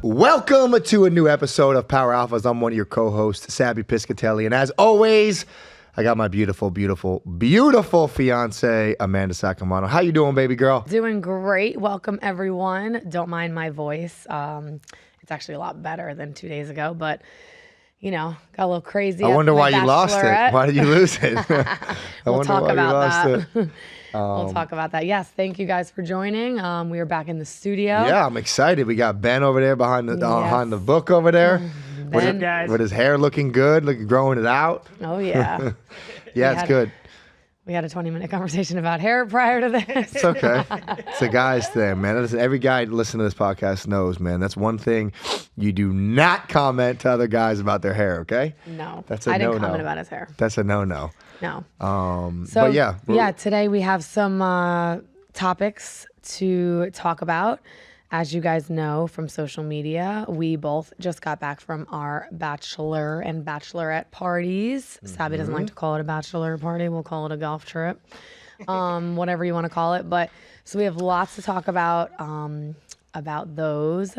Welcome to a new episode of Power Alphas. I'm one of your co-hosts, Sabby Piscitelli. And as always, I got my beautiful, beautiful, beautiful fiance, Mandy Saccomanno. How you doing, baby girl? Doing great. Welcome, everyone. Don't mind my voice. It's actually a lot better than 2 days ago, but, you know, got a little crazy. I wonder why you lost it. Why did you lose it? We'll talk about that. We'll talk about that. Yes, thank you guys for joining. We are back in the studio. Yeah, I'm excited. We got Ben over there behind the book over there. With his hair looking good, growing it out. Oh, yeah. Yeah, it's good. We had a 20-minute conversation about hair prior to this. It's okay. It's a guy's thing, man. Listen, every guy listening to this podcast knows, man, that's one thing you do not comment to other guys about their hair, okay? No. That's a I didn't no-no. comment about his hair. That's a no-no. No. But yeah. Today we have some topics to talk about. As you guys know from social media, we both just got back from our Bachelor and Bachelorette parties. Mm-hmm. Sabby doesn't like to call it a bachelor party. We'll call it a golf trip. Whatever you want to call it. But so we have lots to talk about those.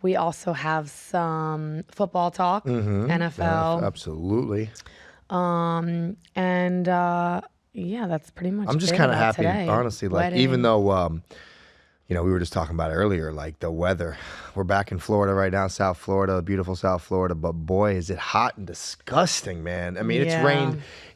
We also have some football talk, NFL. Yeah, absolutely. Yeah, that's pretty much I'm just kind of happy, today. honestly. Like, Wedding. even though, we were just talking about it earlier, like the weather. We're back in Florida right now, South Florida, beautiful South Florida. But boy, is it hot and disgusting, man. I mean,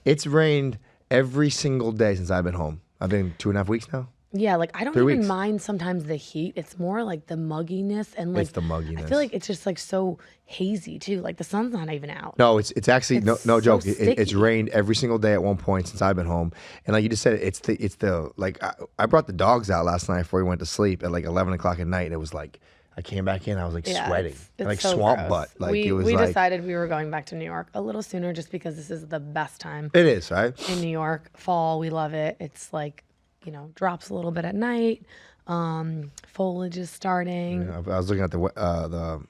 it's rained every single day since I've been home. I've been 2.5 weeks now. Yeah, like I don't even mind sometimes the heat. It's more like the mugginess and like it's the mugginess. I feel like it's just like so hazy too. Like the sun's not even out. No, it's actually no so joke. It's rained every single day at one point since I've been home. And like you just said, it's the like I brought the dogs out last night before we went to sleep at like 11 o'clock at night, and it was like I came back in, I was like sweating, it's like so swamp gross. butt. Like we it was. We like, decided we were going back to New York a little sooner just because this is the best time. It is, right? In New York, fall, we love it. It's like, drops a little bit at night. Foliage is starting. Yeah, I was looking at the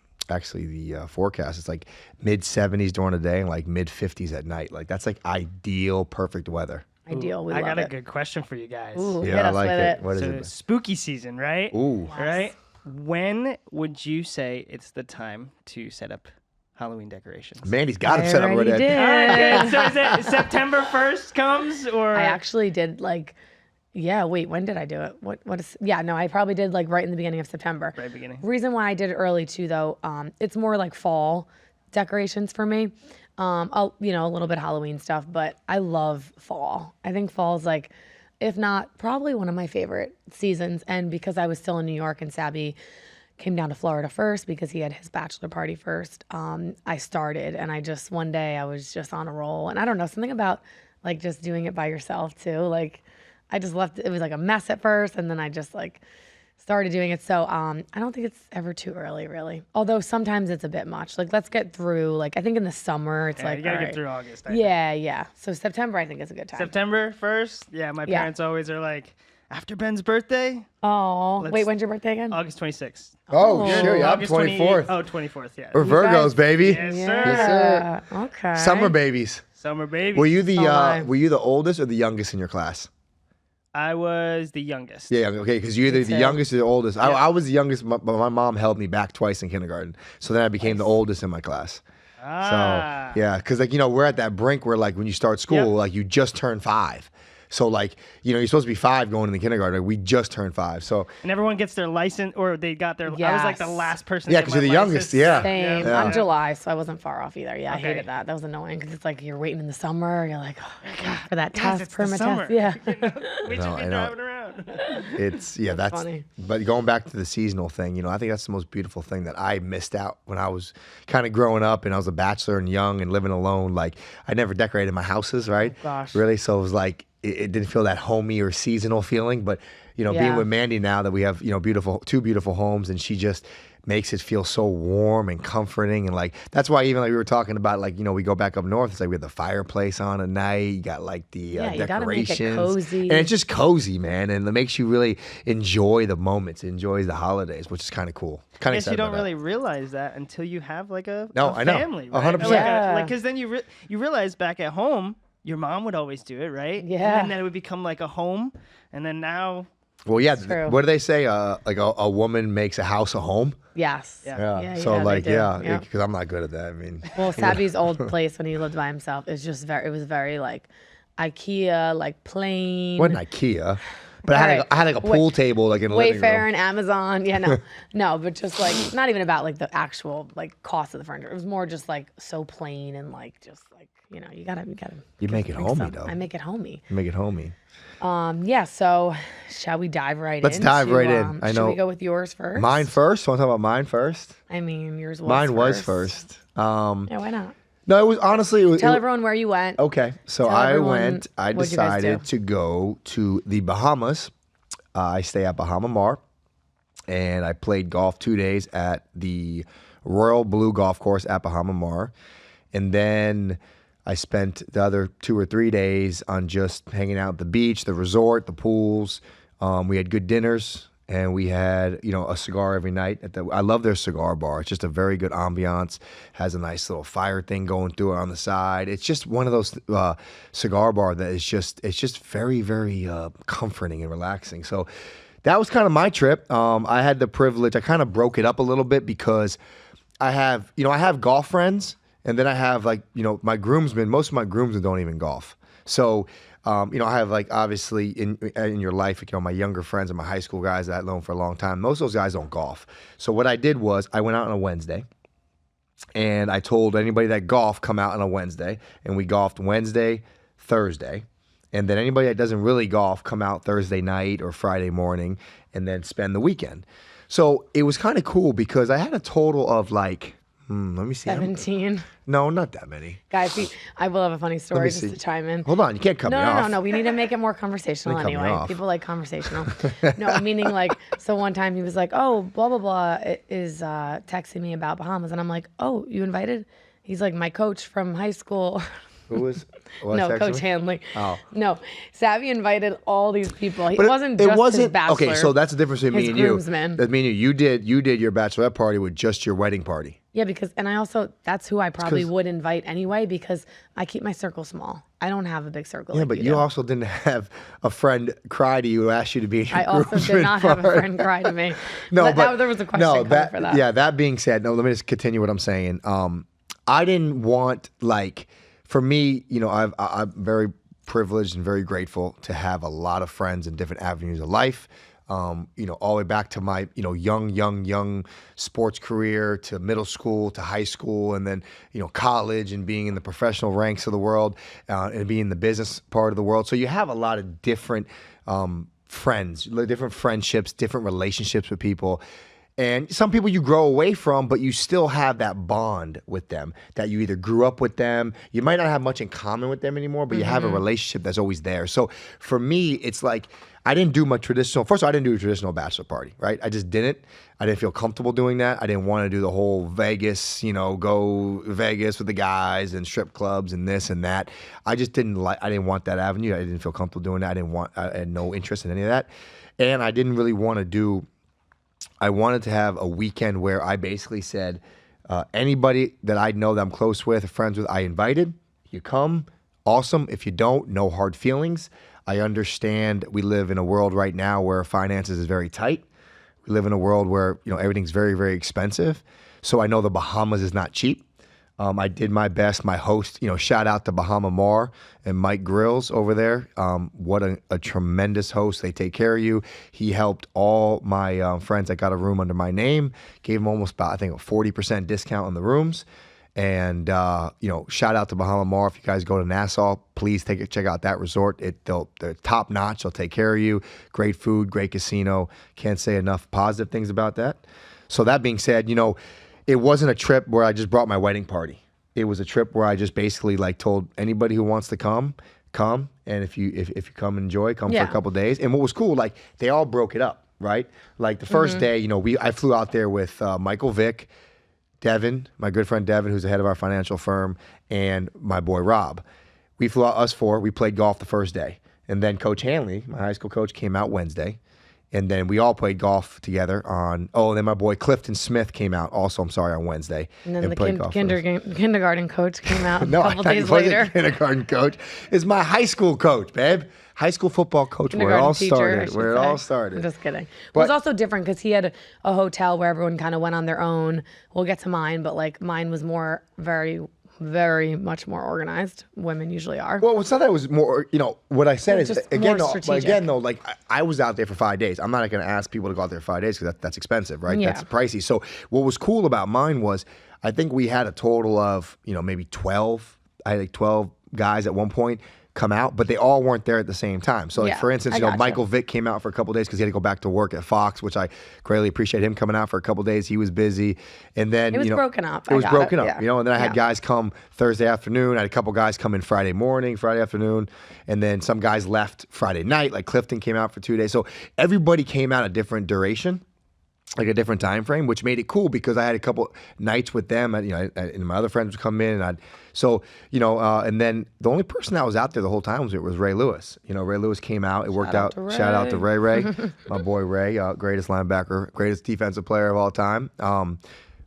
forecast. It's like mid 70s during the day and like mid 50s at night. Like that's like ideal, perfect weather. Ideal. We I love got it. a good question for you guys. Ooh, Yeah, I like it. What is So it? spooky season, right? Ooh. Yes. Right? When would you say it's the time to set up Halloween decorations? Mandy's got him set up already. did. All right, good. So is it September 1st comes or? I actually did when did I do it? I probably did like right in the beginning of September. Right beginning. Reason why I did it early too though, it's more like fall decorations for me. A little bit Halloween stuff, but I love fall. I think fall's like, if not, probably one of my favorite seasons. And because I was still in New York and Sabby came down to Florida first because he had his bachelor party first, I started and one day I was just on a roll. And I don't know, something about like just doing it by yourself too. Like I just left, it was like a mess at first and then I just like started doing it. So I don't think it's ever too early really. Although sometimes it's a bit much. Like let's get through, like I think in the summer it's like, you gotta all get through August. I think. Yeah. So September I think is a good time. September 1st? Yeah, my parents always are like, after Ben's birthday, Oh, wait, when's your birthday again? August 26th. Oh, sure. Yeah, I'm August 24th. 28th. Oh, 24th, yeah. We're Virgos, baby. Yes, sir. Yes, sir. Okay. Summer babies. Summer baby. Were you the am I. oldest or the youngest in your class? I was the youngest. Yeah, okay, because you're either the too. youngest or the oldest. I was the youngest, but my mom held me back twice in kindergarten. So then I became the oldest in my class. Ah. So, yeah, because we're at that brink where like when you start school, Yep. like you just turn 5. So like, you're supposed to be 5 going into kindergarten. We just turned 5. So And everyone gets their license, or they got their. I was like the Yes. last person. Yeah, to get 'cause you're my the youngest, license. yeah. Same. Yeah. I'm July, so I wasn't far off either. Yeah, I Okay. hated that. That was annoying because it's like you're waiting in the summer. You're like, oh my God, for that Guys, test, it's the permit summer. test. Yeah. We No, should I be know. driving around. it's, that's funny. But going back to the seasonal thing, I think that's the most beautiful thing that I missed out when I was kind of growing up and I was a bachelor and young and living alone. Like I never decorated my houses, right? Oh, gosh. Really? So it was like, it didn't feel that homey or seasonal feeling, but being Yeah. with Mandy now that we have two beautiful homes, and she just makes it feel so warm and comforting, and like that's why even like we were talking about like we go back up north, it's like we have the fireplace on at night, you got like the Yeah, you gotta make it decorations, cozy. and it's just cozy, man, and it makes you really enjoy the moments, enjoy the holidays, which is kind of cool. I guess you don't really realize that until you have like a I know. family, right? 100%. Yeah. Because then you realize back at home, your mom would always do it, right? Yeah. And then it would become like a home, and then now Well, yeah. True. What do they say? Like a woman makes a house a home. Yes. Yeah. So like, they do. yeah, because I'm not good at that. I mean, Well, Sabby's old place when he lived by himself is just it was very like IKEA, like plain. wasn't IKEA, but I had like a pool table like in the living Wayfair room. and Amazon. Yeah, no, but just like not even about like the actual like cost of the furniture. It was more just like so plain and like just like you gotta. You make it homey though. I make it homey. You make it homey. Yeah. So shall we dive right in? Let's dive right in. I know. Should we go with yours first? Mine first. Want to talk about mine first? I mean, yours was. Mine was first. first. Yeah, why not? No, it was honestly. Tell everyone where you went. Okay, so Tell everyone I what'd you guys decided do. to go to the Bahamas. I stay at Bahama Mar, and I played golf 2 days at the Royal Blue Golf Course at Bahama Mar, and then I spent the other 2 or 3 days on just hanging out at the beach, the resort, the pools. We had good dinners, and we had a cigar every night. I love their cigar bar. It's just a very good ambiance. Has a nice little fire thing going through it on the side. It's just one of those cigar bar that is just very very comforting and relaxing. So that was kind of my trip. I had the privilege. I kind of broke it up a little bit because I have golf friends. And then I have my groomsmen. Most of my groomsmen don't even golf. So, I have obviously in your life, my younger friends and my high school guys that I've known for a long time. Most of those guys don't golf. So what I did was I went out on a Wednesday, and I told anybody that golf come out on a Wednesday, and we golfed Wednesday, Thursday, and then anybody that doesn't really golf come out Thursday night or Friday morning, and then spend the weekend. So it was kind of cool because I had a total of let me see. 17. No, not that many. Guys, I will have a funny story just see. to chime in. Hold on, you can't cut me off. No. We need to make it more conversational Don't cut me anyway. off. People like conversational. No, meaning so one time he was like, oh, blah, blah, blah is texting me about Bahamas. And I'm like, oh, you invited? He's like, my coach from high school. Who was? No, Coach Hanley. Oh. No, Sabby invited all these people. It wasn't his bachelor. Okay, so that's the difference between me and you. Groomsmen. That me and you did your bachelorette party with just your wedding party. Yeah, and I also, that's who I probably would invite anyway because I keep my circle small. I don't have a big circle. Yeah, like but you you do. also didn't have a friend cry to you who asked you to be in your I also did groomsmen not have a party. friend cry to me. No, but there was a question coming for that. Yeah, that being said, no, let me just continue what I'm saying. I didn't want for me, I'm very privileged and very grateful to have a lot of friends in different avenues of life. All the way back to my, young sports career, to middle school, to high school, and then, college, and being in the professional ranks of the world, and being in the business part of the world. So you have a lot of different friends, different friendships, different relationships with people. And some people you grow away from, but you still have that bond with them, that you either grew up with them. You might not have much in common with them anymore, but you have a relationship that's always there. So for me, it's I didn't do my traditional, first of all, I didn't do a traditional bachelor party, right? I just didn't. I didn't feel comfortable doing that. I didn't want to do the whole Vegas, go Vegas with the guys and strip clubs and this and that. I just didn't I didn't want that avenue. I didn't feel comfortable doing that. I had no interest in any of that. And I didn't really want to I wanted to have a weekend where I basically said, anybody that I know that I'm close with, or friends with, I invited. You come, awesome. If you don't, no hard feelings. I understand we live in a world right now where finances is very tight. We live in a world where everything's very, very expensive. So I know the Bahamas is not cheap. I did my best. My host, shout out to Bahama Mar and Mike Grills over there. What a tremendous host. They take care of you. He helped all my friends that got a room under my name, gave them almost about, I think, a 40% discount on the rooms. And, shout out to Bahama Mar. If you guys go to Nassau, please check out that resort. They're top notch. They'll take care of you. Great food, great casino. Can't say enough positive things about that. So that being said, it wasn't a trip where I just brought my wedding party. It was a trip where I just basically told anybody who wants to come, and if you come and enjoy, come for a couple days. And what was cool, they all broke it up, right? The first day, I flew out there with Michael Vick, Devin, my good friend Devin, who's the head of our financial firm, and my boy Rob. We flew out, us four. We played golf the first day, and then Coach Hanley, my high school coach, came out Wednesday. And then we all played golf together on. Oh, and then my boy Clifton Smith came out. Also, I'm sorry, on Wednesday. And then the played golf with us. kindergarten coach came out No, a couple I thought he days wasn't later. kindergarten coach. It's my high school coach, babe. High school football coach. Where it all Kindergarten teacher, I started. should Where it say. all started. I'm just kidding. But- It was also different because he had a hotel where everyone kind of went on their own. We'll get to mine, but like mine was more very much more organized. Women usually are. Well, it's not that it was more, what I said is, Just again, more though, strategic. like I was out there for 5 days. I'm not going to ask people to go out there 5 days because that's expensive, right? Yeah. That's pricey. So what was cool about mine was I think we had a total of, maybe 12. I had like 12 guys at one point come out, but they all weren't there at the same time. So, like, Yeah, for instance, I gotcha. Michael Vick came out for a couple days because he had to go back to work at Fox, which I greatly appreciate him coming out for a couple days. He was busy. And then, It was broken up. It was broken up, yeah. and then I had Yeah. guys come Thursday afternoon. I had a couple guys come in Friday morning, Friday afternoon, and then some guys left Friday night. Like Clifton came out for 2 days. So everybody came out a different duration, like a different time frame, which made it cool because I had a couple nights with them. And my other friends would come in, and and then the only person that was out there the whole time was Ray Lewis. Ray Lewis came out. It worked out. Shout out to Ray, my boy Ray, greatest linebacker, greatest defensive player of all time.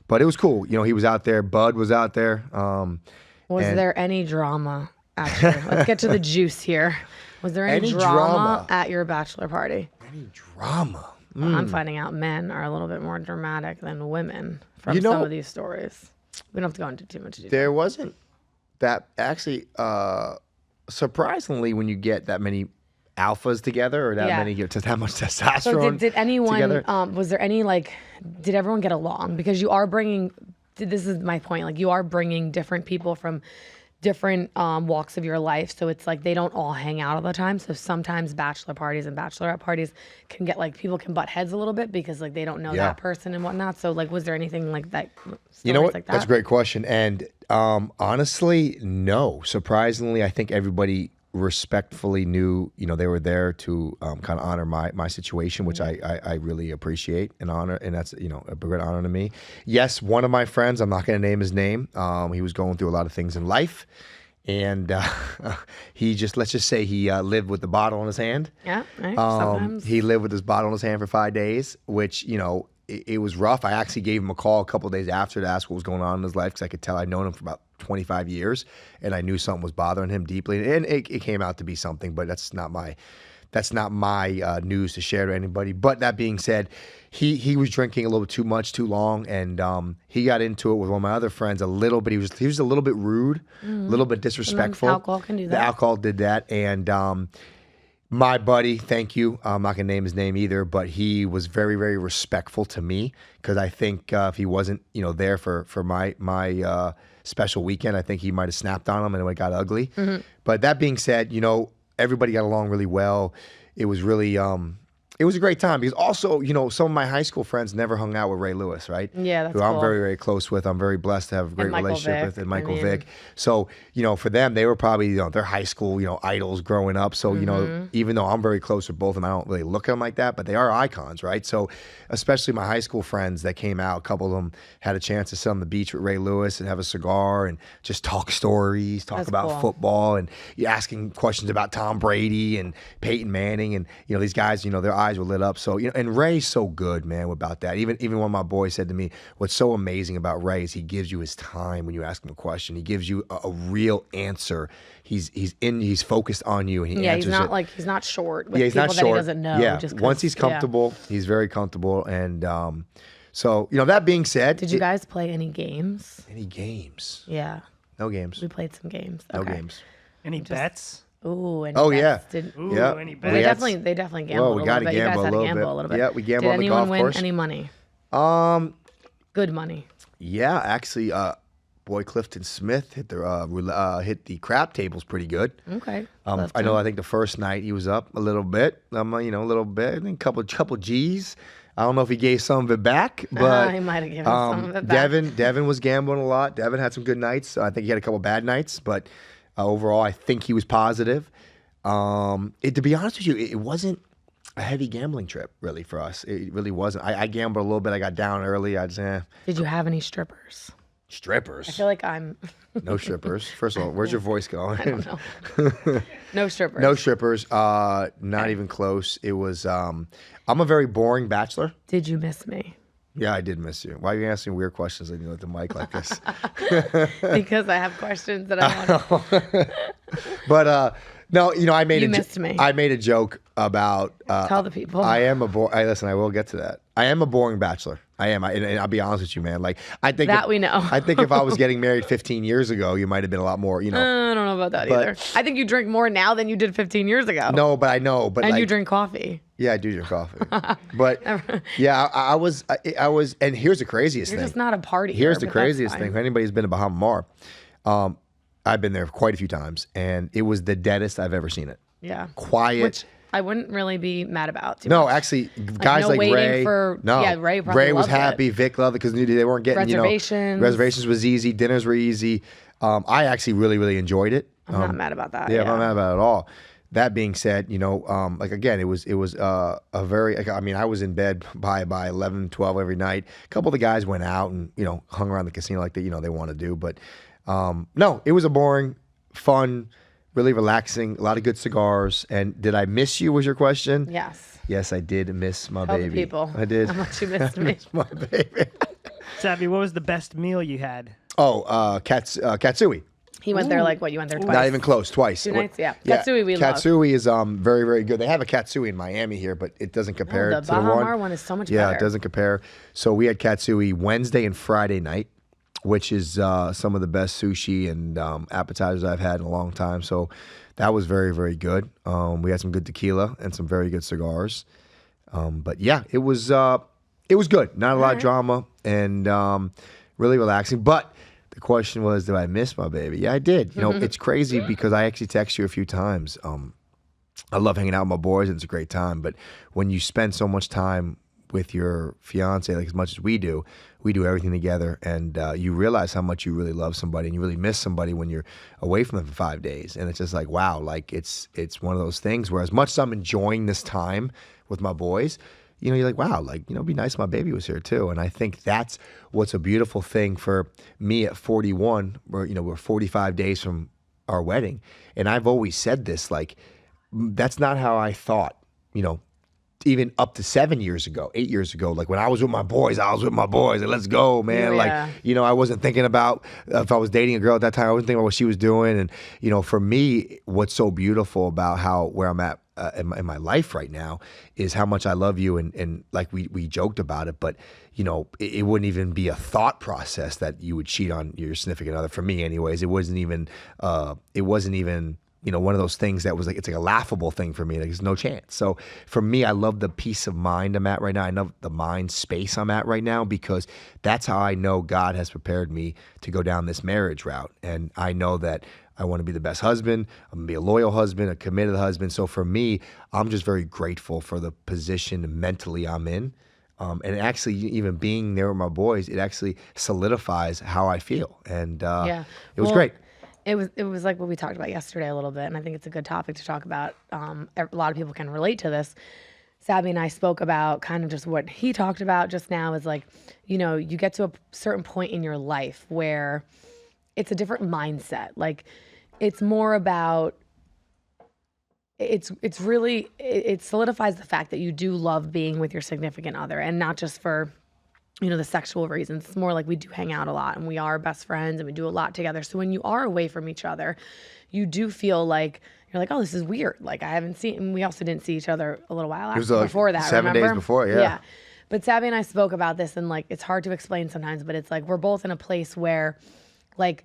But it was cool. He was out there. Bud was out there. Was there any drama at your, let's get to the juice here. Was there any, Any drama drama? at your bachelor party? Any drama? I'm finding out men are a little bit more dramatic than women from You know- some of these stories. We don't have to go into too much detail. There wasn't that actually. Surprisingly, when you get that many alphas together or that Yeah. many, that much So testosterone. did anyone, together. was there any did everyone get along? Because you are bringing, this is my point, like you are bringing different people from different walks of your life. So it's like they don't all hang out all the time. So sometimes bachelor parties and bachelorette parties can get people can butt heads a little bit because they don't know Yeah. that person and whatnot. So was there anything like that? You know what? Like that? That's a great question. And honestly, no. Surprisingly, I think everybody respectfully knew, they were there to kind of honor my situation, which I really appreciate and honor. And that's, a great honor to me. Yes, one of my friends, I'm not going to name his name. He was going through a lot of things in life. And let's just say he lived with the bottle in his hand. Yeah, right. Sometimes. He lived with his bottle in his hand for 5 days, which, it was rough. I actually gave him a call a couple of days after to ask what was going on in his life because I could tell I'd known him for about 25 years and I knew something was bothering him deeply. And it came out to be something, but that's not my news to share to anybody. But that being said, he was drinking a little bit too much, too long, and he got into it with one of my other friends a little bit. He was a little bit rude, a little bit disrespectful. Alcohol can do that. The alcohol did that, and my buddy, thank you. I'm not gonna name his name either, but he was very, very respectful to me because I think if he wasn't, there for my special weekend, I think he might have snapped on him and it got ugly. But that being said, everybody got along really well. It was really, it was a great time because also, some of my high school friends never hung out with Ray Lewis, right? Yeah, that's who I'm cool. very, very close with. I'm very blessed to have a great Michael relationship Vick, with, and Michael I mean- Vick. So, for them, they were probably, their high school, idols growing up. So, even though I'm very close with both of them, I don't really look at them like that, but they are icons, right? So, especially my high school friends that came out, a couple of them had a chance to sit on the beach with Ray Lewis and have a cigar and just talk stories, talk That's about cool. football, and you're asking questions about Tom Brady and Peyton Manning, and these guys, their eyes were lit up. So, and Ray's so good, man, about that. Even one of my boys said to me, what's so amazing about Ray is he gives you his time when you ask him a question. He gives you a real answer. He's focused on you, and he Yeah, he's answers not it. he's not short with He's people not that short. he doesn't know. Yeah, just 'cause- once he's yeah. comfortable, he's very comfortable. And so, that being said, Did you guys play any games? any games? Yeah, No games. we played some games. No Okay. games. Any bets? Ooh, and Oh, yeah. Ooh, Yeah. any Well, bets? they had definitely gambled Well, a we little gotta bit. You guys gamble a had to little gamble bit. a little bit. Yeah, we gambled Did on the anyone golf win course. any money? Good money. Yeah, actually, boy Clifton Smith hit the crap tables pretty good. Okay. I know. I think the first night he was up a little bit. A little bit. I think couple G's. I don't know if he gave some of it back, but he might have given some of it back. Devin was gambling a lot. Devin had some good nights. I think he had a couple bad nights, but overall, I think he was positive. To be honest with you, it wasn't a heavy gambling trip really for us. It really wasn't. I gambled a little bit. I got down early. I just Did you have any strippers? strippers. I feel like I'm. No strippers. First of all, where's your voice going? I don't know. No strippers. No strippers. Not even close. It was. I'm a very boring bachelor. Did you miss me? Yeah, I did miss you. Why are you asking weird questions and you let the mic like this? Because I have questions that I want. But no, I made You missed me. I made a joke about. Tell the people. I am a listen. I will get to that. I am a boring bachelor. I am. And I'll be honest with you, man. Like I think That we know. I think if I was getting married 15 years ago, you might have been a lot more. I don't know about that either. I think you drink more now than you did 15 years ago. No, but I know. But And like, you drink coffee. Yeah, I do drink coffee. But yeah, I was. And here's the craziest You're thing. just not a party. Here's the craziest thing. If anybody's been to Bahamas, I've been there quite a few times, and it was the deadest I've ever seen it. Yeah. Quiet. Which I wouldn't really be mad about. No, actually, guys like waiting Ray. Ray probably Ray was loved happy. it. Vic loved it because they weren't getting Reservations. Reservations was easy. Dinners were easy. I actually really, really enjoyed it. I'm not mad about that. Yeah, I'm not mad about it at all. That being said, like again, it was a very. Like, I mean, I was in bed by 11, 12 every night. A couple of the guys went out and hung around the casino like they want to do. But no, it was a boring, fun, really relaxing. A lot of good cigars. And did I miss you? Was your question? Yes. Yes, I did miss my Tell baby. the people I did. how much you missed I me. missed my baby. Sabby, what was the best meal you had? Oh, katsui. He went there you went there twice. Not even close. Twice. 2 nights, yeah. Katsui we love. Katsui is very, very good. They have a katsui in Miami here, but it doesn't compare the to the one. Bahamas one is so much better. Yeah, it doesn't compare. So we had katsui Wednesday and Friday night, which is some of the best sushi and appetizers I've had in a long time. So that was very, very good. We had some good tequila and some very good cigars. But yeah, it was good. Not a lot of drama and really relaxing. But the question was, did I miss my baby? Yeah, I did. It's crazy because I actually text you a few times. I love hanging out with my boys and it's a great time. But when you spend so much time with your fiance, like as much as we do everything together, and you realize how much you really love somebody and you really miss somebody when you're away from them for 5 days. And it's just like, wow, like it's one of those things where as much as I'm enjoying this time with my boys, you're like, wow, like, it'd be nice if my baby was here too. And I think that's what's a beautiful thing for me at 41, where, we're 45 days from our wedding. And I've always said this, like, that's not how I thought, even up to 7 years ago, 8 years ago. Like when I was with my boys, like, let's go, man. Yeah. Like, I wasn't thinking about if I was dating a girl at that time, I wasn't thinking about what she was doing. And, for me, what's so beautiful about where I'm at in my life right now is how much I love you. And like we joked about it, but it wouldn't even be a thought process that you would cheat on your significant other. For me anyways, it wasn't even one of those things that was like, it's like a laughable thing for me. Like, there's no chance. So for me, I love the peace of mind I'm at right now. I love the mind space I'm at right now because that's how I know God has prepared me to go down this marriage route. And I know that I want to be the best husband. I'm going to be a loyal husband, a committed husband. So for me, I'm just very grateful for the position mentally I'm in. And actually, even being there with my boys, it actually solidifies how I feel. And it was great. It was like what we talked about yesterday a little bit, and I think it's a good topic to talk about. A lot of people can relate to this. Sabby and I spoke about kind of just what he talked about just now is like, you get to a certain point in your life where it's a different mindset. Like, it's more about, it solidifies the fact that you do love being with your significant other, and not just for the sexual reasons. It's more like we do hang out a lot and we are best friends and we do a lot together. So when you are away from each other, you do feel like, you're like, oh, this is weird. Like, I haven't seen, and we also didn't see each other a little while before that, 7 days before, yeah. Yeah. But Sabby and I spoke about this, and like, it's hard to explain sometimes, but it's like, we're both in a place where like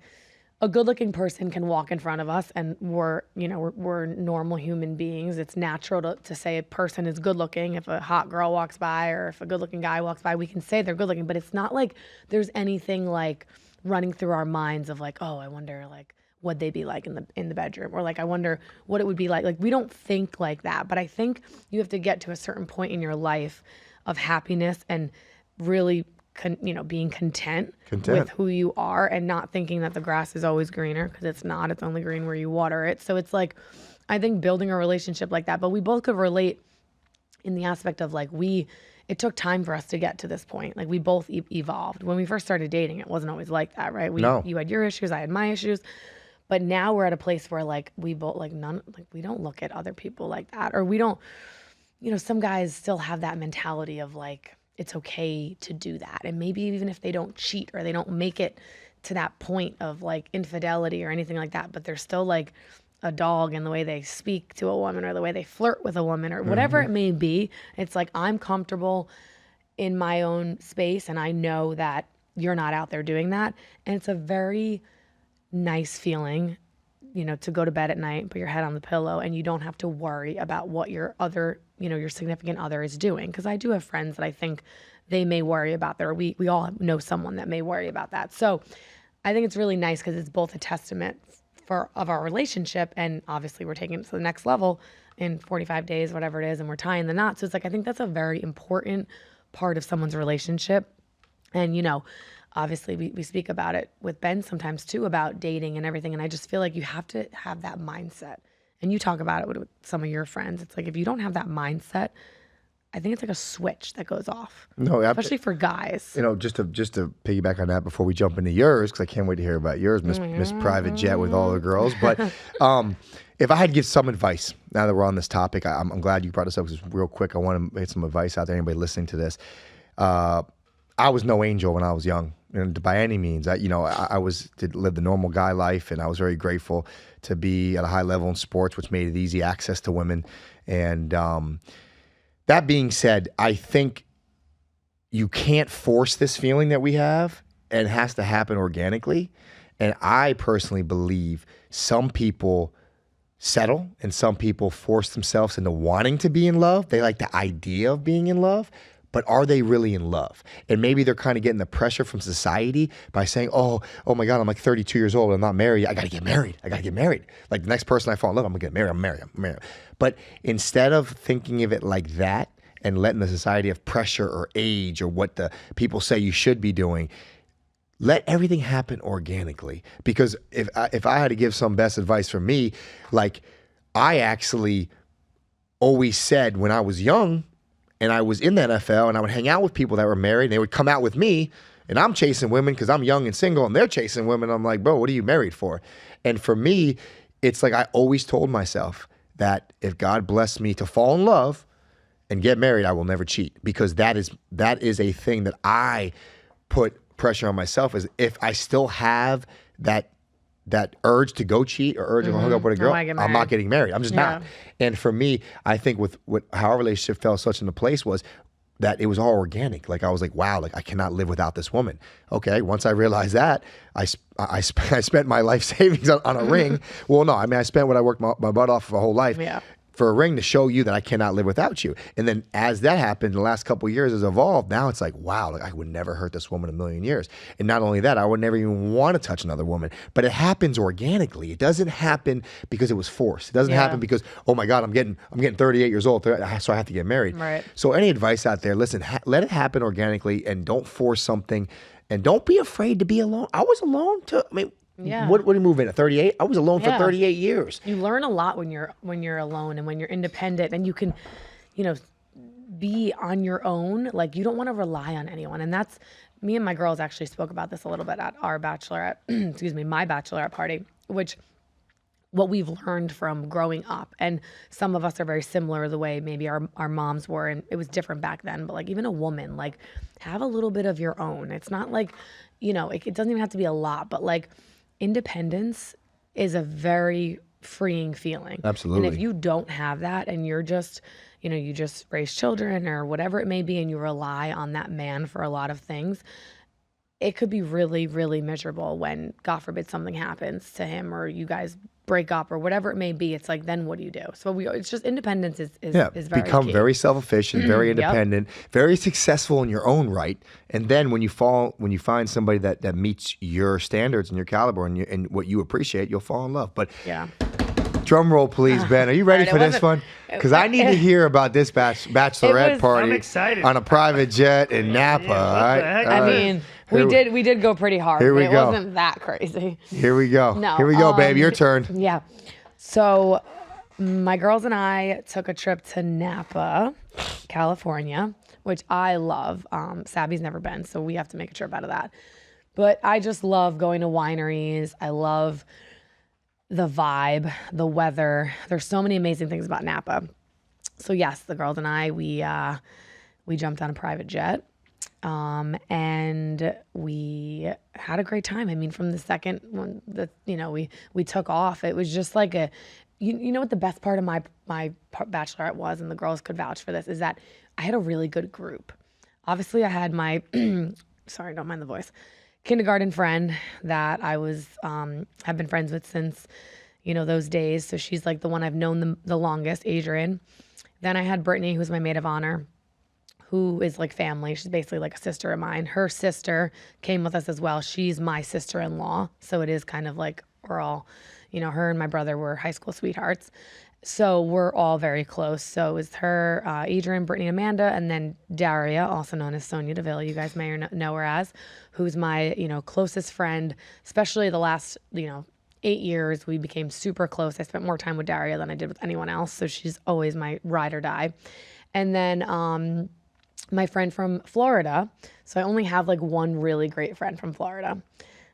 a good looking person can walk in front of us and we're normal human beings. It's natural to say a person is good looking. If a hot girl walks by or if a good looking guy walks by, we can say they're good looking, but it's not like there's anything like running through our minds of like, oh, I wonder like what they'd be like in the bedroom, or like I wonder what it would be like. Like, we don't think like that, but I think you have to get to a certain point in your life of happiness and really being content with who you are and not thinking that the grass is always greener, because it's not. It's only green where you water it. So it's like, I think building a relationship like that, but we both could relate in the aspect of like, it took time for us to get to this point. Like, we both evolved. When we first started dating, it wasn't always like that, right? No. You had your issues, I had my issues. But now we're at a place where like we both like none like we don't look at other people like that, or we don't, some guys still have that mentality of like it's okay to do that. And maybe even if they don't cheat or they don't make it to that point of like infidelity or anything like that, but they're still like a dog in the way they speak to a woman or the way they flirt with a woman or whatever it may be. It's like I'm comfortable in my own space and I know that you're not out there doing that. And it's a very nice feeling, to go to bed at night, put your head on the pillow, and you don't have to worry about what your other, your significant other is doing. Because I do have friends that I think they may worry about that, or we all know someone that may worry about that. So I think it's really nice because it's both a testament of our relationship, and obviously we're taking it to the next level in 45 days, whatever it is, and we're tying the knot. So it's like I think that's a very important part of someone's relationship. And obviously we speak about it with Ben sometimes too, about dating and everything. And I just feel like you have to have that mindset. And you talk about it with some of your friends. It's like if you don't have that mindset, I think it's like a switch that goes off. No, especially for guys. Just to piggyback on that before we jump into yours, because I can't wait to hear about yours, Miss Private Jet with all the girls. But if I had to give some advice, now that we're on this topic, I'm glad you brought this up because real quick, I want to get some advice out there. Anybody listening to this, I was no angel when I was young, and by any means. I did live the normal guy life, and I was very grateful to be at a high level in sports, which made it easy access to women. And that being said, I think you can't force this feeling that we have, and it has to happen organically. And I personally believe some people settle and some people force themselves into wanting to be in love. They like the idea of being in love. But are they really in love? And maybe they're kind of getting the pressure from society by saying, oh my God, I'm like 32 years old. I'm not married. I got to get married. Like the next person I fall in love, I'm going to get married. I'm married. But instead of thinking of it like that and letting the society of pressure or age or what the people say you should be doing, let everything happen organically. Because if I had to give some best advice from me, like I actually always said when I was young, and I was in the NFL, and I would hang out with people that were married, and they would come out with me, and I'm chasing women because I'm young and single, and they're chasing women. I'm like, bro, what are you married for? And for me, it's like I always told myself that if God blessed me to fall in love and get married, I will never cheat, because that is a thing that I put pressure on myself, is if I still have that urge to go cheat or urge to hook up with a girl, I'm not getting married. I'm just not. And for me, I think with how our relationship fell such into place was that it was all organic. Like I was like, wow, like I cannot live without this woman. Okay, once I realized that, I spent my life savings on a ring. Well, no, I mean I spent what I worked my butt off for a whole life. For a ring to show you that I cannot live without you. And then as that happened, the last couple of years has evolved. Now it's like, wow, like I would never hurt this woman in a million years. And not only that, I would never even want to touch another woman. But it happens organically. It doesn't happen because it was forced. It doesn't happen because, oh my God, I'm getting 38 years old, so I have to get married. Right. So any advice out there, listen, let it happen organically and don't force something. And don't be afraid to be alone. I was alone too. I mean, what do you move in at 38? I was alone for 38 years. You learn a lot when you're alone and when you're independent, and you can, be on your own. Like you don't want to rely on anyone. And that's me and my girls actually spoke about this a little bit at our bachelorette, my bachelorette party, which what we've learned from growing up. And some of us are very similar the way maybe our moms were, and it was different back then, but like even a woman, like have a little bit of your own. It's not like, it doesn't even have to be a lot, but like independence is a very freeing feeling. Absolutely. And if you don't have that and you're just, you just raise children or whatever it may be, and you rely on that man for a lot of things, it could be really, really miserable when, God forbid, something happens to him or you guys break up or whatever it may be. It's like, then what do you do? So it's just independence is very become key. Very self-efficient, very independent, very successful in your own right. And then when you find somebody that meets your standards and your caliber and what you appreciate, you'll fall in love. But drum roll, please, Ben. Are you ready for this one? Because I need to hear about this bachelorette party on a private jet in Napa. I mean, we did go pretty hard. Here we go. It wasn't that crazy. Here we go. No, here we go, babe. Your turn. Yeah. So my girls and I took a trip to Napa, California, which I love. Sabby's never been, so we have to make a trip out of that. But I just love going to wineries. I love the vibe, the weather. There's so many amazing things about Napa. So yes, the girls and I, we jumped on a private jet. And we had a great time. I mean, from the second one that, we took off, it was just like you know what the best part of my Bachelorette was, and the girls could vouch for this, is that I had a really good group. Obviously I had my, sorry, don't mind the voice, kindergarten friend that I have been friends with since, those days. So she's like the one I've known the longest, Adrian. Then I had Brittany, who's my maid of honor, who is like family. She's basically like a sister of mine. Her sister came with us as well. She's my sister-in-law. So it is kind of like we're all, her and my brother were high school sweethearts. So we're all very close. So it was her, Adrian, Brittany, Amanda, and then Daria, also known as Sonia Deville, you guys may know her as, who's my, closest friend, especially the last, 8 years. We became super close. I spent more time with Daria than I did with anyone else. So she's always my ride or die. And then, my friend from Florida. So I only have like one really great friend from Florida.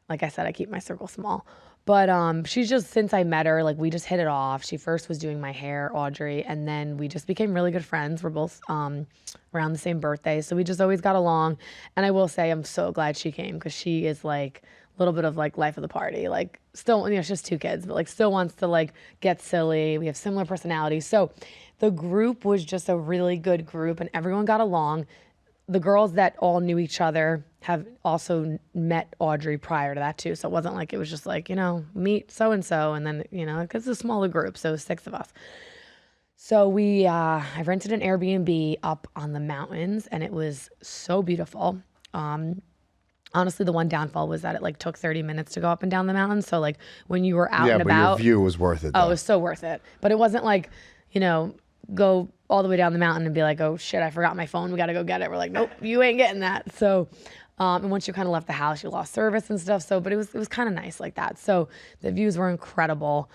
Like I said, I keep my circle small. But she's just, since I met her, like we just hit it off. She first was doing my hair, Audrey, and then we just became really good friends. We're both around the same birthday. So we just always got along. And I will say I'm so glad she came, because she is like a little bit of like life of the party. Like still, she's just 2 kids, but like still wants to like get silly. We have similar personalities. So the group was just a really good group, and everyone got along. The girls that all knew each other have also met Audrey prior to that too. So it wasn't like it was just like, meet so-and-so and then, because it's a smaller group. So it was 6 of us. So I rented an Airbnb up on the mountains, and it was so beautiful. Honestly, the one downfall was that it like took 30 minutes to go up and down the mountain. So like when you were out and about. Yeah, but your view was worth it though. Oh, it was so worth it. But it wasn't like, go all the way down the mountain and be like, oh shit, I forgot my phone. We got to go get it. We're like, nope, you ain't getting that. So, and once you kind of left the house, you lost service and stuff. So, but it was kind of nice like that. So the views were incredible.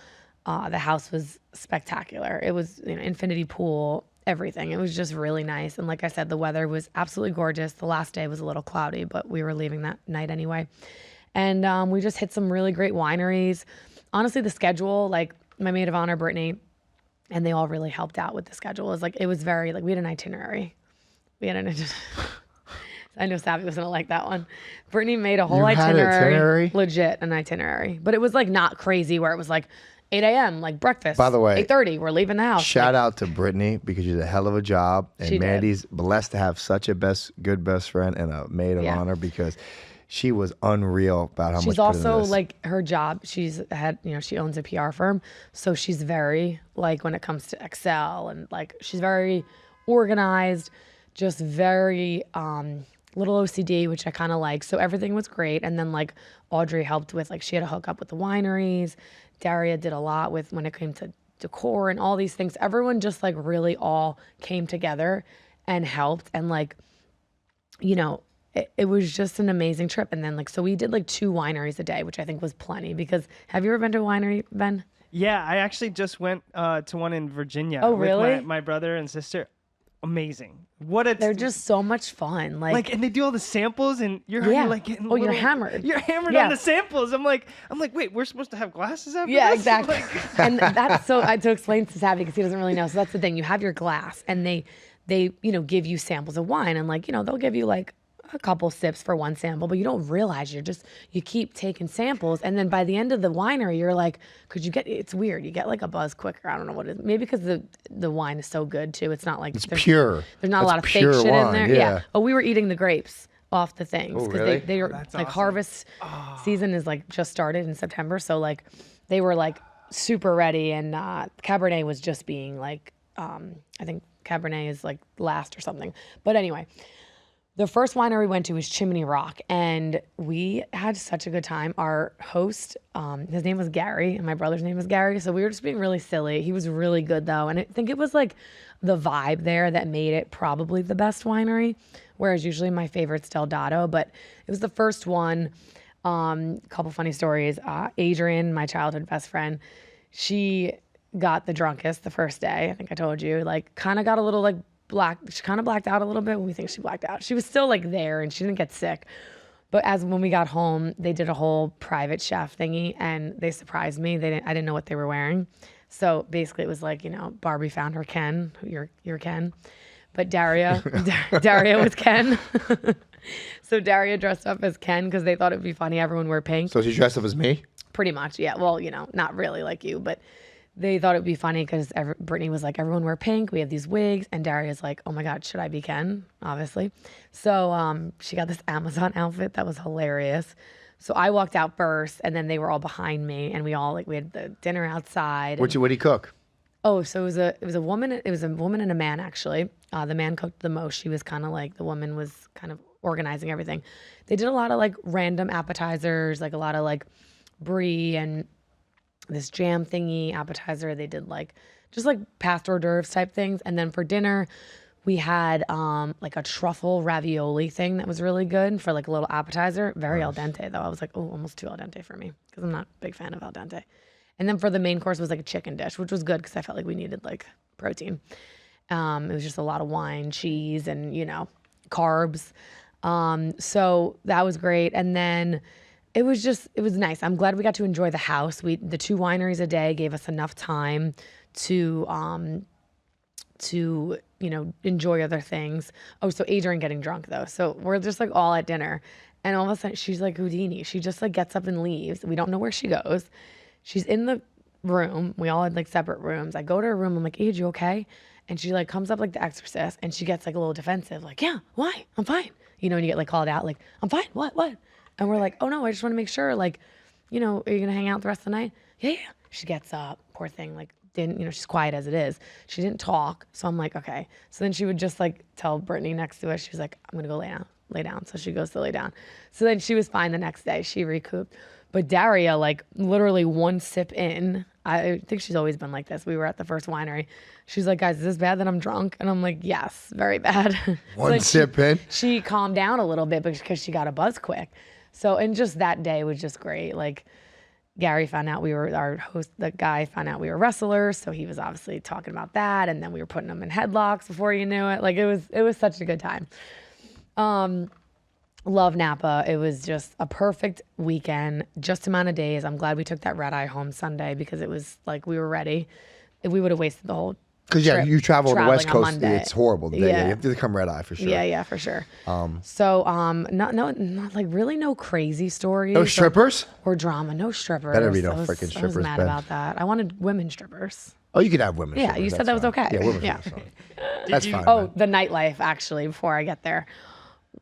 The house was spectacular. It was, infinity pool, everything. It was just really nice. And like I said, the weather was absolutely gorgeous. The last day was a little cloudy, but we were leaving that night anyway. And we just hit some really great wineries. Honestly, the schedule, like my maid of honor, Brittany, and they all really helped out with the schedule. It was very, like, we had an itinerary. I know Sabby was gonna like that one. Brittany made a whole itinerary. Legit, an itinerary. But it was like not crazy where it was like 8 a.m., like breakfast. By the way, 8:30, we're leaving the house. Shout out to Brittany, because she did a hell of a job. And Mandy's blessed to have such a good best friend and a maid of honor, because she was unreal about how much. She's also like her job. She's had, she owns a PR firm. So she's very like, when it comes to Excel, and like, she's very organized, just very, little OCD, which I kind of like. So everything was great. And then like Audrey helped with, like, she had to hook up with the wineries. Daria did a lot with when it came to decor and all these things. Everyone just like really all came together and helped. And like, it was just an amazing trip. And then like, so we did like 2 wineries a day, which I think was plenty, because have you ever been to a winery, Ben? Yeah, I actually just went to one in Virginia. Oh, really? With my brother and sister. Amazing. They're just so much fun. Like, and they do all the samples, and you're like getting you're hammered. You're hammered on the samples. I'm like, wait, we're supposed to have glasses after this? Yeah, exactly. And that's so I had to explain to Sabby, because he doesn't really know. So that's the thing. You have your glass, and they give you samples of wine, and like, they'll give you like a couple sips for one sample, but you don't realize you keep taking samples. And then by the end of the winery, you're like, it's weird. You get like a buzz quicker. I don't know what it is. Maybe because the wine is so good too. It's not like it's pure. There's not a lot of fake shit in there. Yeah. Oh, we were eating the grapes off the things. Oh, really? They were like awesome. Harvest season is like just started in September. So like they were like super ready, and Cabernet was just being like, I think Cabernet is like last or something. But anyway, the first winery we went to was Chimney Rock, and we had such a good time. Our host, his name was Gary, and my brother's name was Gary, so we were just being really silly. He was really good, though, and I think it was like the vibe there that made it probably the best winery, whereas usually my favorite's Del Dotto, but it was the first one. A couple funny stories. Adrian, my childhood best friend, she got the drunkest the first day. I think I told you, like, kind of got a little, like, she kind of blacked out a little bit when we think she blacked out. She was still like there, and she didn't get sick. But as when we got home, they did a whole private chef thingy, and they surprised me. I didn't know what they were wearing. So basically, it was like, Barbie found her Ken, your Ken, but Daria was Ken. So Daria dressed up as Ken because they thought it'd be funny. Everyone wear pink. So she dressed up as me? Pretty much, yeah. Well, not really like you, but they thought it'd be funny because Brittany was like, everyone wear pink. We have these wigs. And Daria's like, oh my God, should I be Ken? Obviously. So she got this Amazon outfit that was hilarious. So I walked out first, and then they were all behind me, and we had the dinner outside. What did he cook? Oh, so it was a woman. It was a woman and a man, actually. The man cooked the most. She was kind of like, the woman was kind of organizing everything. They did a lot of like random appetizers, like a lot of like brie and this jam thingy appetizer. They did like just like past hors d'oeuvres type things. And then for dinner, we had like a truffle ravioli thing that was really good for like a little appetizer. Very al dente though. I was like, oh, almost too al dente for me because I'm not a big fan of al dente. And then for the main course was like a chicken dish, which was good because I felt like we needed like protein. It was just a lot of wine, cheese, and carbs. So that was great. And then it was nice. I'm glad we got to enjoy the house. The 2 wineries a day gave us enough time to enjoy other things. Oh, so Adrian getting drunk though. So we're just like all at dinner, and all of a sudden she's like Houdini. She just like gets up and leaves. We don't know where she goes. She's in the room. We all had like separate rooms. I go to her room. I'm like, Adrian, you okay? And she like comes up like the exorcist, and she gets like a little defensive. Like, yeah, why? I'm fine. And you get like called out, like, I'm fine. What? And we're like, oh no, I just want to make sure, like, are you gonna hang out the rest of the night? Yeah. She gets up, poor thing, like didn't, she's quiet as it is. She didn't talk. So I'm like, okay. So then she would just like tell Brittany next to us, she was like, I'm gonna go lay down. So she goes to lay down. So then she was fine the next day. She recouped. But Daria, like literally one sip in, I think she's always been like this. We were at the first winery. She's like, guys, is this bad that I'm drunk? And I'm like, yes, very bad. One sip in? She calmed down a little bit because she got a buzz quick. So, and just that day was just great. Like, Gary found out our host, the guy found out we were wrestlers. So he was obviously talking about that. And then we were putting them in headlocks before you knew it. Like, it was such a good time. Love Napa. It was just a perfect weekend, just amount of days. I'm glad we took that red eye home Sunday because it was like we were ready. If we would have wasted the whole Because you travel to the West Coast, it's horrible. Yeah. You have to come red eye for sure. Yeah, for sure. Not like really no crazy stories. No strippers? Or drama. No strippers. Better be no freaking strippers. I was mad about that. I wanted women strippers. Oh, you could have women. Yeah, you said that was okay. Yeah, women. Yeah. That's fine. Oh, the nightlife actually. Before I get there,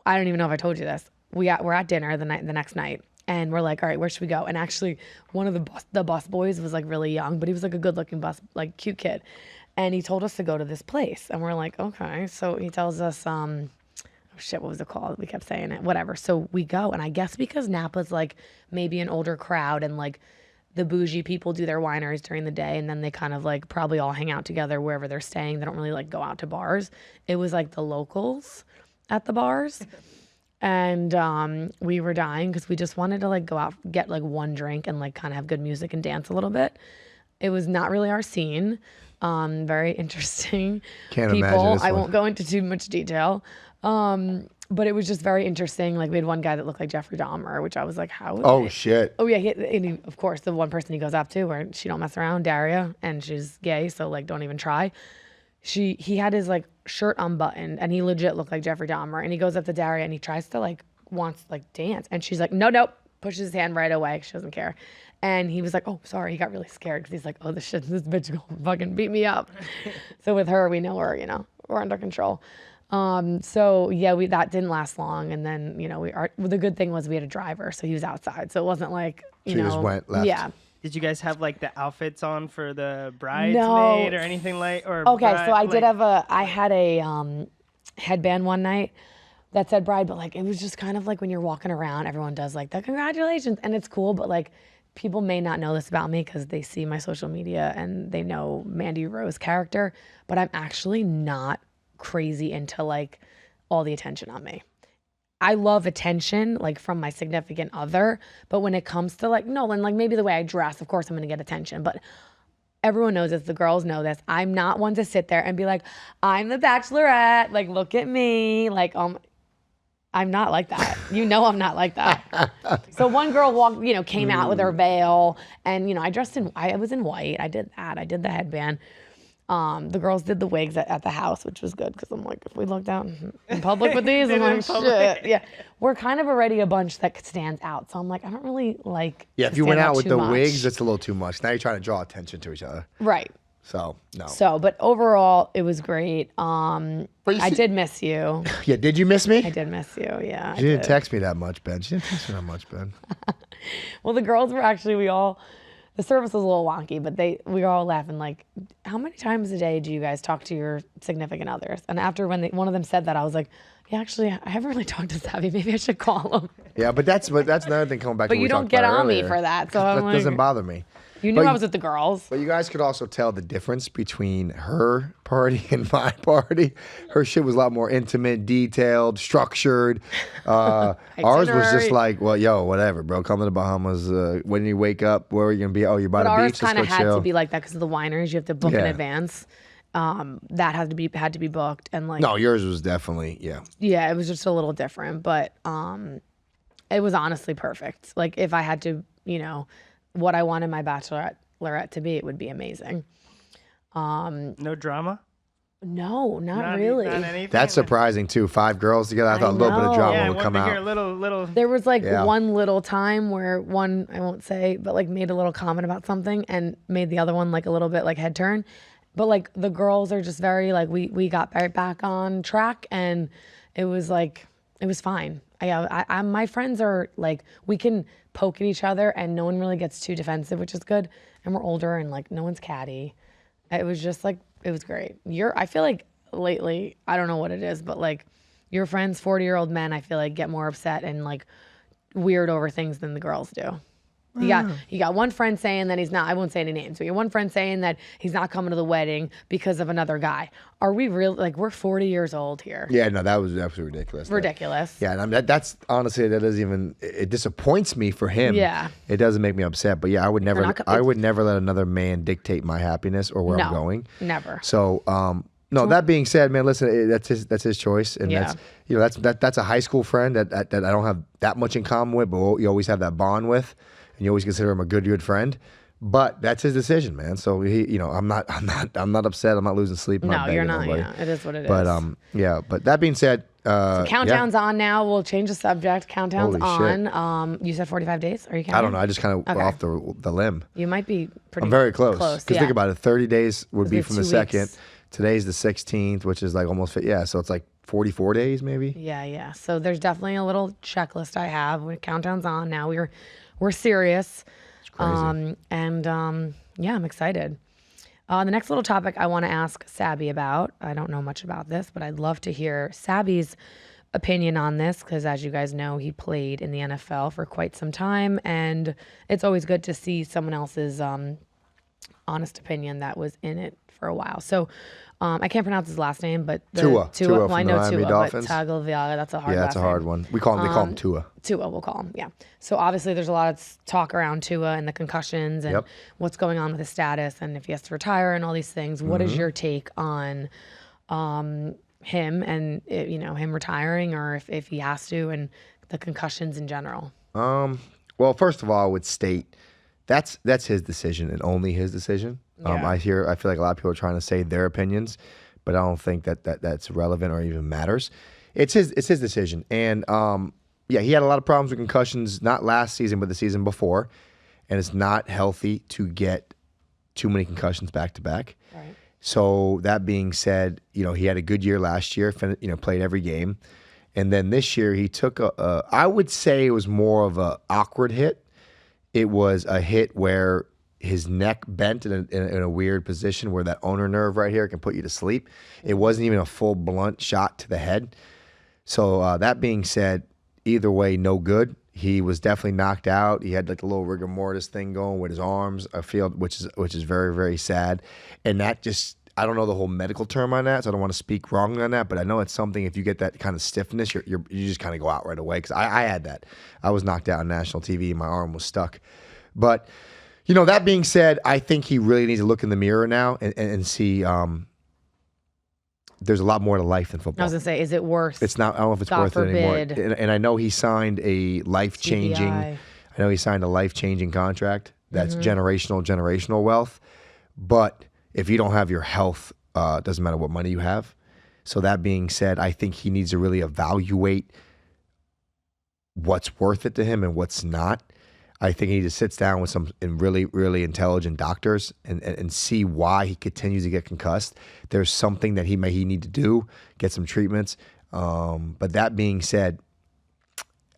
I don't even know if I told you this. We're at dinner the next night, and we're like, all right, where should we go? And actually, one of the bus boys was like really young, but he was like a good looking like cute kid, and he told us to go to this place, and we're like, okay. So he tells us, oh shit, what was it called? We kept saying it, whatever. So we go, and I guess because Napa's like maybe an older crowd, and like the bougie people do their wineries during the day, and then they kind of like probably all hang out together wherever they're staying. They don't really like go out to bars. It was like the locals at the bars. And we were dying because we just wanted to like go out, get like one drink and like kind of have good music and dance a little bit. It was not really our scene. Very interesting Can't people. imagine this I one. won't go into too much detail. But it was just very interesting. Like we had one guy that looked like Jeffrey Dahmer, which I was like, how? Oh, shit. Oh yeah, of course, the one person he goes up to where she don't mess around, Daria, and she's gay, so like don't even try. He had his like shirt unbuttoned, and he legit looked like Jeffrey Dahmer. And he goes up to Daria, and he tries to wants to dance, and she's like, nope, pushes his hand right away. She doesn't care. And he was like, oh, sorry. He got really scared because he's like, oh, this bitch gonna fucking beat me up. So with her, we know her, we're under control. So yeah, that didn't last long. And then, the good thing was we had a driver, so he was outside. So it wasn't like, She just went left. Yeah. Did you guys have like the outfits on for the bridesmaid or anything like? Or okay, so I had a headband one night that said bride, but like it was just kind of like when you're walking around, everyone does like the congratulations, and it's cool, but like people may not know this about me because they see my social media and they know Mandy Rose character, but I'm actually not crazy into like all the attention on me. I love attention, like from my significant other, but when it comes to like maybe the way I dress, of course I'm gonna get attention, but everyone knows this, the girls know this. I'm not one to sit there and be like, I'm the Bachelorette, like look at me, like I'm not like that. You know I'm not like that. So one girl came out with her veil, and I was in white. I did that. I did the headband. The girls did the wigs at the house, which was good because I'm like, if we looked out in public with these, I'm like, shit. Yeah, we're kind of already a bunch that stands out. So I'm like, I don't really like. Yeah, if you went out with the wigs, that's a little too much. Now you're trying to draw attention to each other. Right. So no. So, but overall, it was great. I did miss you. Yeah, did you miss me? I did miss you. Yeah. She didn't text me that much, Ben. She didn't text me that much, Ben. Well, the girls were actually the service was a little wonky, but we were all laughing like, how many times a day do you guys talk to your significant others? And after one of them said that, I was like, yeah, actually, I haven't really talked to Sabby. Maybe I should call him. Yeah, but that's another thing coming back. But to you don't get on me for that, so that doesn't bother me. You knew I was with the girls. But you guys could also tell the difference between her party and my party. Her shit was a lot more intimate, detailed, structured. Ours was just like, well, yo, whatever, bro. Come to the Bahamas. When you wake up, where are you going to be? Oh, you're by the beach. Ours kind of had to be like that because of the wineries. You have to book in advance. That had to be booked. And like, no, yours was definitely, yeah, it was just a little different. But it was honestly perfect. Like if I had to, what I wanted my Bachelorette to be, it would be amazing. No drama? No, not really. Not anything? That's surprising too. 5 girls together. I thought a little bit of drama would come out. Little. There was like one little time where one, I won't say, but like made a little comment about something and made the other one like a little bit like head turn. But like the girls are just very like, we got right back on track, and it was fine. My friends are like, we can poke at each other and no one really gets too defensive, which is good. And we're older and like no one's catty. It was just like, it was great. I feel like lately, I don't know what it is, but like your friends, 40-year-old men, I feel like get more upset and like weird over things than the girls do. You got one friend saying that he's not, I won't say any names, but you got one friend saying that he's not coming to the wedding because of another guy. Are we real? Like, we're 40 years old here. Yeah, no, that was absolutely ridiculous. Ridiculous. Yeah, and I mean, that's honestly, that doesn't even, it disappoints me for him. Yeah. It doesn't make me upset, but yeah, I would never let another man dictate my happiness or where I'm going. Never. So, no, that being said, man, listen, that's his choice, and that's a high school friend that I don't have that much in common with, but you always have that bond with, and you always consider him a good friend. But that's his decision, man. So I'm not upset. I'm not losing sleep. No, you're not. Yeah, it is what it is. But that being said, so countdown's on now. We'll change the subject. Countdown's on. You said 45 days. Are you counting? I don't know. I just kind of off the limb. You might be pretty. I'm very close. Because think about it. 30 days would be from the 2nd. Today's the 16th, which is like almost so it's like 44 days maybe. Yeah. So there's definitely a little checklist I have. Countdown's on now. We're serious. It's crazy. I'm excited. The next little topic I want to ask Sabby about. I don't know much about this, but I'd love to hear Sabby's opinion on this because, as you guys know, he played in the NFL for quite some time, and it's always good to see someone else's honest opinion that was in it for a while. So I can't pronounce his last name, but Tua. Well, I know Miami Tua, Dolphins. but Tagovailoa, that's a hard. Yeah, that's a hard one. They call him Tua. Tua, we'll call him. Yeah. So obviously, there's a lot of talk around Tua and the concussions and what's going on with his status and if he has to retire and all these things. What is your take on him and him retiring, or if he has to, and the concussions in general? Well, first of all, I would state that's his decision and only his decision. I feel like a lot of people are trying to say their opinions, but I don't think that's relevant or even matters. It's his decision. And he had a lot of problems with concussions, not last season, but the season before. And it's not healthy to get too many concussions back to back. Right. So that being said, he had a good year last year, played every game. And then this year he took I would say it was more of a awkward hit. It was a hit where his neck bent in a weird position where that ulnar nerve right here can put you to sleep. It wasn't even a full blunt shot to the head. So that being said, either way, no good. He was definitely knocked out. He had like a little rigor mortis thing going with his arms, I feel, which is very, very sad. And that just, I don't know the whole medical term on that, so I don't want to speak wrong on that, but I know it's something, if you get that kind of stiffness, you just kind of go out right away. Because I had that. I was knocked out on national TV. My arm was stuck. But that being said, I think he really needs to look in the mirror now and see there's a lot more to life than football. I was gonna say, is it worth? It's not. I don't know if it's God worth it anymore. forbid. And I know he signed a life-changing. CPI. I know he signed a life-changing contract. That's generational wealth. But if you don't have your health, doesn't matter what money you have. So that being said, I think he needs to really evaluate what's worth it to him and what's not. I think he just sits down with some really, really intelligent doctors and see why he continues to get concussed. There's something that he need to do, get some treatments. But that being said,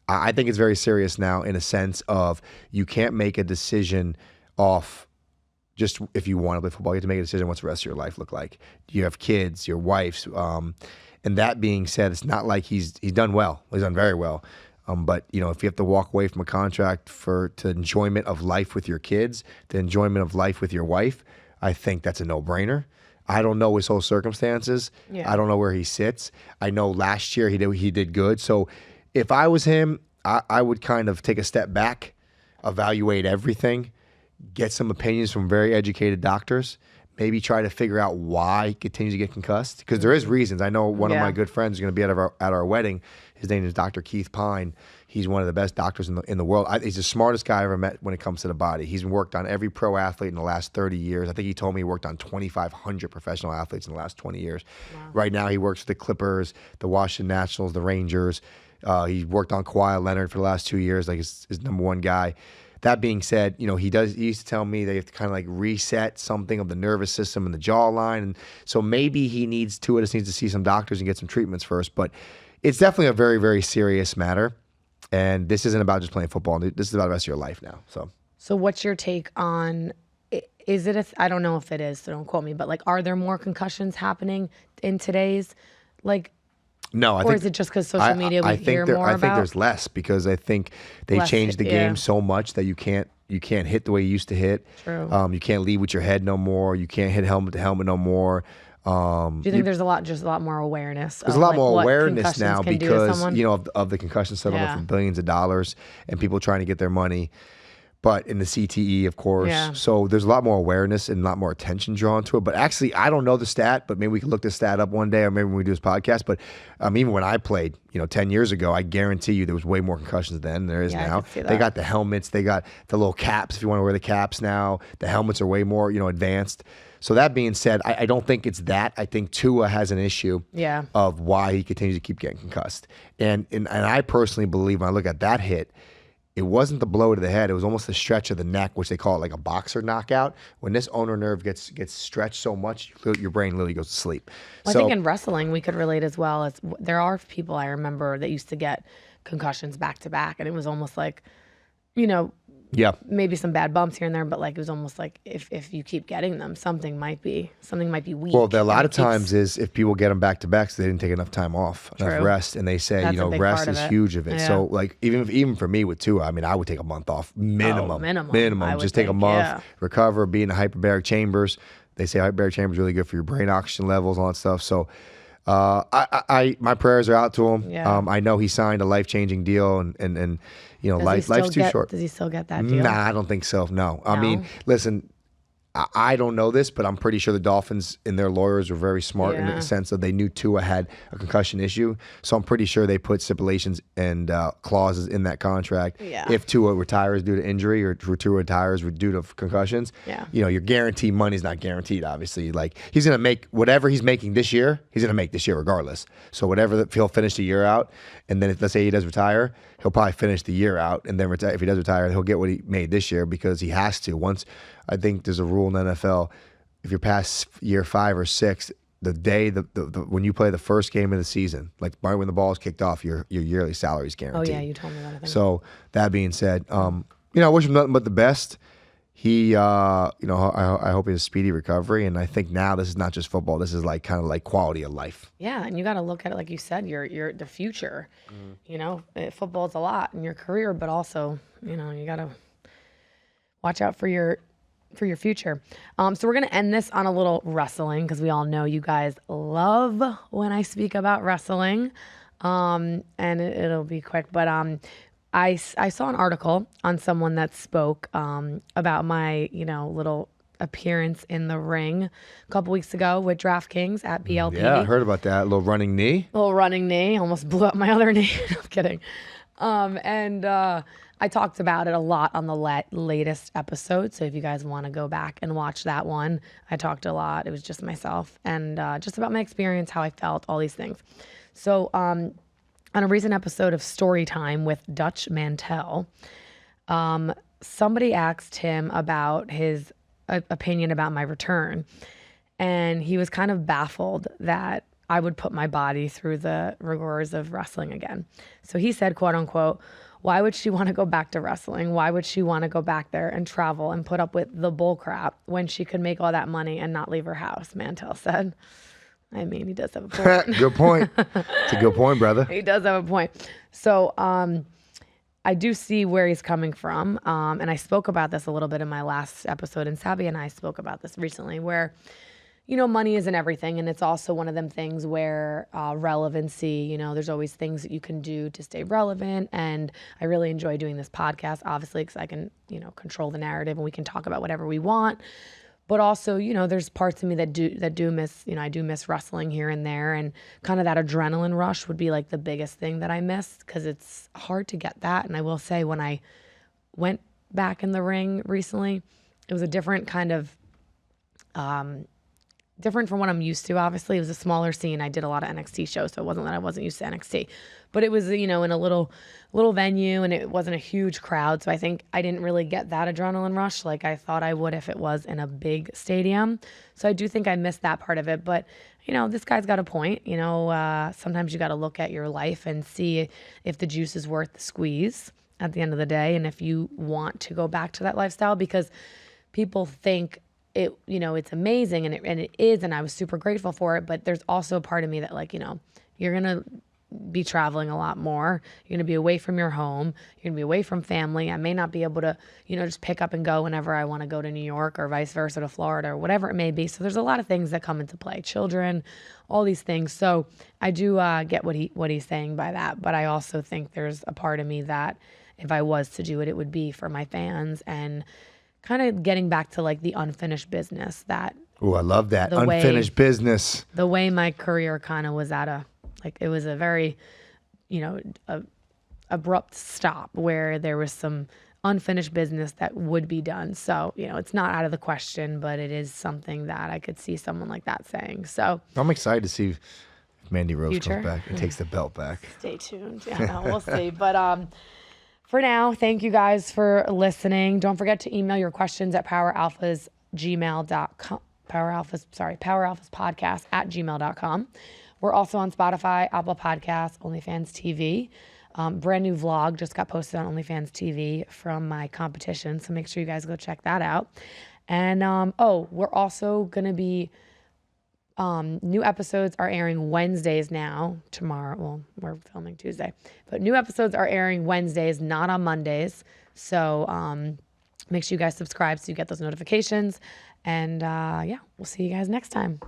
I think it's very serious now in a sense of you can't make a decision off just if you want to play football. You have to make a decision what's the rest of your life look like. You have kids, your wives. And that being said, it's not like he's done well. He's done very well. But you know, if you have to walk away from a contract to enjoyment of life with your kids, to enjoyment of life with your wife, I think that's a no-brainer. I don't know his whole circumstances. Yeah. I don't know where he sits. I know last year he did good. So if I was him, I would kind of take a step back, evaluate everything, get some opinions from very educated doctors, maybe try to figure out why he continues to get concussed. Because there is reasons. I know one of my good friends is going to be at our wedding. His name is Dr. Keith Pine. He's one of the best doctors in the world. He's the smartest guy I ever met when it comes to the body. He's worked on every pro athlete in the last 30 years. I think he told me he worked on 2,500 professional athletes in the last 20 years. Wow. Right now he works with the Clippers, the Washington Nationals, the Rangers. He worked on Kawhi Leonard for the last 2 years, like his number one guy. That being said, you know, he used to tell me they have to kind of like reset something of the nervous system and the jawline. And so maybe he just needs to see some doctors and get some treatments first. But it's definitely a very, very serious matter. And this isn't about just playing football. This is about the rest of your life now. So what's your take on, is it I don't know if it is, so don't quote me, but like, are there more concussions happening in today's, like, no, or is it just because social media we hear more about? I think there's less because I think they changed the game so much that you can't hit the way you used to hit. True. You can't lead with your head no more. You can't hit helmet to helmet no more. Do you think there's a lot more awareness? There's a lot more awareness now because of the concussion settlement for billions of dollars and people trying to get their money. But in the CTE, of course. Yeah. So there's a lot more awareness and a lot more attention drawn to it. But actually, I don't know the stat, but maybe we can look this stat up one day or maybe when we do this podcast. But even when I played, 10 years ago, I guarantee you there was way more concussions then than there is now. They got the helmets. They got the little caps if you want to wear the caps now. The helmets are way more, advanced. So that being said, I don't think it's that. I think Tua has an issue of why he continues to keep getting concussed. And I personally believe when I look at that hit, it wasn't the blow to the head. It was almost the stretch of the neck, which they call it like a boxer knockout. When this ulnar nerve gets stretched so much, your brain literally goes to sleep. Well, I think in wrestling, we could relate as well. As there are people I remember that used to get concussions back to back, and it was almost like, maybe some bad bumps here and there, but like it was almost like if you keep getting them, something might be weak. Well, a lot of times is if people get them back to back, so they didn't take enough time off, enough rest, and they say rest is huge of it. Yeah. So like even for me with Tua, I would take a month off minimum. Just take a month, recover, be in the hyperbaric chambers. They say hyperbaric chambers is really good for your brain oxygen levels, all that stuff. So. My prayers are out to him. Yeah. I know he signed a life-changing deal, and life's too short. Does he still get that deal? Nah, I don't think so. No. I mean, listen, I don't know this, but I'm pretty sure the Dolphins and their lawyers were very smart in the sense that they knew Tua had a concussion issue. So I'm pretty sure they put stipulations and clauses in that contract. Yeah. If Tua retires due to injury or Tua retires due to concussions, your guaranteed money's not guaranteed, obviously. Like he's going to make whatever he's making this year, he's going to make this year regardless. So he'll finish the year out. And then let's say he does retire, he'll probably finish the year out. And then if he does retire, he'll get what he made this year because he has to. I think there's a rule in the NFL, if you're past year 5 or 6, the day when you play the first game of the season, like right when the ball is kicked off, your yearly salary is guaranteed. Oh yeah, you told me that. I think. So that being said, I wish him nothing but the best. He, I hope he has a speedy recovery, and I think now this is not just football. This is like kind of like quality of life. Yeah, and you got to look at it like you said, your the future. Football's a lot in your career, but also you got to watch out for your future. So we're going to end this on a little wrestling because we all know you guys love when I speak about wrestling. And it'll be quick. But I saw an article on someone that spoke about my, little appearance in the ring a couple weeks ago with DraftKings at BLP. Yeah, I heard about that. A little running knee. Little running knee. Almost blew up my other knee. No, I'm kidding. And I talked about it a lot on the latest episode. So if you guys want to go back and watch that one, I talked a lot. It was just myself and just about my experience, how I felt, all these things. So on a recent episode of Storytime with Dutch Mantel, somebody asked him about his opinion about my return. And he was kind of baffled that I would put my body through the rigors of wrestling again. So he said, quote unquote, why would she want to go back to wrestling? Why would she want to go back there and travel and put up with the bull crap when she could make all that money and not leave her house? Mantel said. I mean, he does have a point. Good point. It's a good point, brother. He does have a point. So I do see where he's coming from. And I spoke about this a little bit in my last episode. And Sabby and I spoke about this recently where, you know, money isn't everything. And it's also one of them things where relevancy, you know, there's always things that you can do to stay relevant. And I really enjoy doing this podcast, obviously, because I can, you know, control the narrative and we can talk about whatever we want. But also, you know, there's parts of me that do miss, you know, I do miss wrestling here and there. And kind of that adrenaline rush would be like the biggest thing that I miss because it's hard to get that. And I will say when I went back in the ring recently, it was a different kind of, different from what I'm used to, obviously. It was a smaller scene. I did a lot of NXT shows, so it wasn't that I wasn't used to NXT. But it was, you know, in a little venue, and it wasn't a huge crowd. So I think I didn't really get that adrenaline rush like I thought I would if it was in a big stadium. So I do think I missed that part of it. But, you know, this guy's got a point. You know, sometimes you got to look at your life and see if the juice is worth the squeeze at the end of the day. And if you want to go back to that lifestyle, because people think, it, you know, it's amazing and it is, and I was super grateful for it, but there's also a part of me that, like, you know, you're going to be traveling a lot more. You're going to be away from your home. You're going to be away from family. I may not be able to, you know, just pick up and go whenever I want to go to New York or vice versa to Florida or whatever it may be. So there's a lot of things that come into play, children, all these things. So I do get what he's saying by that, but I also think there's a part of me that if I was to do it, it would be for my fans and kind of getting back to like the unfinished business that. Oh, I love that. Unfinished business. The way my career kind of was it was a very, you know, abrupt stop where there was some unfinished business that would be done. So, you know, it's not out of the question, but it is something that I could see someone like that saying. So I'm excited to see if Mandy Rose comes back and takes the belt back. Stay tuned. Yeah, no, we'll see. But, for now, thank you guys for listening. Don't forget to email your questions at poweralphas@gmail.com. poweralphaspodcast@gmail.com. We're also on Spotify, Apple Podcasts, OnlyFans TV. Brand new vlog just got posted on OnlyFans TV from my competition, so make sure you guys go check that out. And we're also gonna be new episodes are airing Wednesdays now. Tomorrow, well, we're filming Tuesday, but new episodes are airing Wednesdays, not on Mondays. So make sure you guys subscribe so you get those notifications. And yeah, we'll see you guys next time.